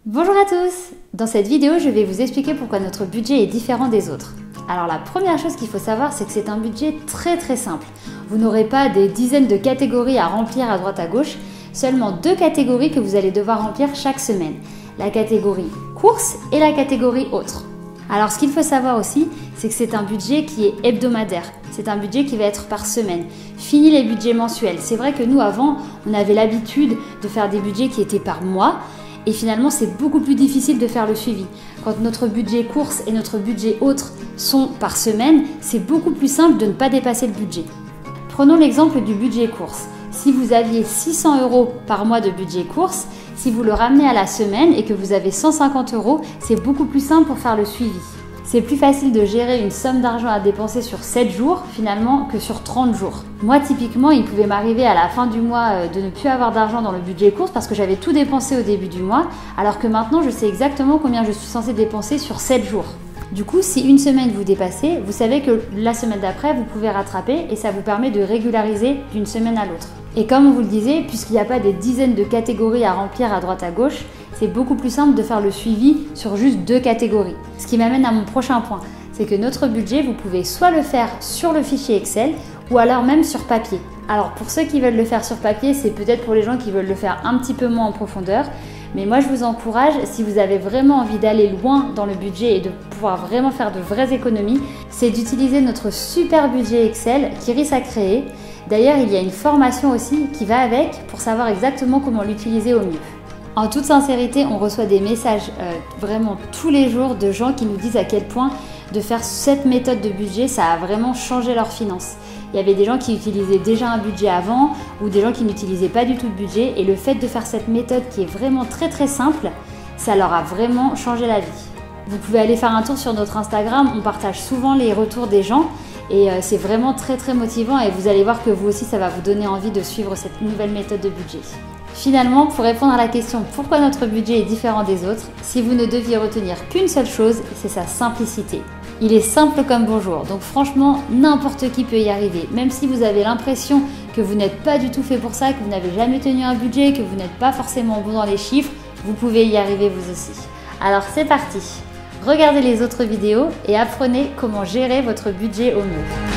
Bonjour à tous! Dans cette vidéo, je vais vous expliquer pourquoi notre budget est différent des autres. Alors la première chose qu'il faut savoir, c'est que c'est un budget très simple. Vous n'aurez pas des dizaines de catégories à remplir à droite à gauche, seulement 2 catégories que vous allez devoir remplir chaque semaine. La catégorie courses et la catégorie autres. Alors ce qu'il faut savoir aussi, c'est que c'est un budget qui est hebdomadaire. C'est un budget qui va être par semaine. Fini les budgets mensuels. C'est vrai que nous avant, on avait l'habitude de faire des budgets qui étaient par mois. Et finalement, c'est beaucoup plus difficile de faire le suivi. Quand notre budget course et notre budget autres sont par semaine, c'est beaucoup plus simple de ne pas dépasser le budget. Prenons l'exemple du budget course. Si vous aviez 600 € par mois de budget course, si vous le ramenez à la semaine et que vous avez 150 €, c'est beaucoup plus simple pour faire le suivi. C'est plus facile de gérer une somme d'argent à dépenser sur 7 jours finalement que sur 30 jours. Moi typiquement, il pouvait m'arriver à la fin du mois de ne plus avoir d'argent dans le budget course parce que j'avais tout dépensé au début du mois, alors que maintenant je sais exactement combien je suis censée dépenser sur 7 jours. Du coup, si une semaine vous dépassez, vous savez que la semaine d'après, vous pouvez rattraper et ça vous permet de régulariser d'une semaine à l'autre. Et comme on vous le disait, puisqu'il n'y a pas des dizaines de catégories à remplir à droite à gauche, c'est beaucoup plus simple de faire le suivi sur juste 2 catégories. Ce qui m'amène à mon prochain point, c'est que notre budget, vous pouvez soit le faire sur le fichier Excel ou alors même sur papier. Alors pour ceux qui veulent le faire sur papier, c'est peut-être pour les gens qui veulent le faire un petit peu moins en profondeur. Mais moi, je vous encourage, si vous avez vraiment envie d'aller loin dans le budget et de pouvoir vraiment faire de vraies économies, c'est d'utiliser notre super budget Excel qu'Iris a créé. D'ailleurs, il y a une formation aussi qui va avec pour savoir exactement comment l'utiliser au mieux. En toute sincérité, on reçoit des messages vraiment tous les jours de gens qui nous disent à quel point de faire cette méthode de budget, ça a vraiment changé leurs finances. Il y avait des gens qui utilisaient déjà un budget avant ou des gens qui n'utilisaient pas du tout de budget et le fait de faire cette méthode qui est vraiment très simple, ça leur a vraiment changé la vie. Vous pouvez aller faire un tour sur notre Instagram, on partage souvent les retours des gens et c'est vraiment très motivant et vous allez voir que vous aussi ça va vous donner envie de suivre cette nouvelle méthode de budget. Finalement, pour répondre à la question pourquoi notre budget est différent des autres, si vous ne deviez retenir qu'une seule chose, c'est sa simplicité. Il est simple comme bonjour, donc franchement, n'importe qui peut y arriver. Même si vous avez l'impression que vous n'êtes pas du tout fait pour ça, que vous n'avez jamais tenu un budget, que vous n'êtes pas forcément bon dans les chiffres, vous pouvez y arriver vous aussi. Alors c'est parti! Regardez les autres vidéos et apprenez comment gérer votre budget au mieux.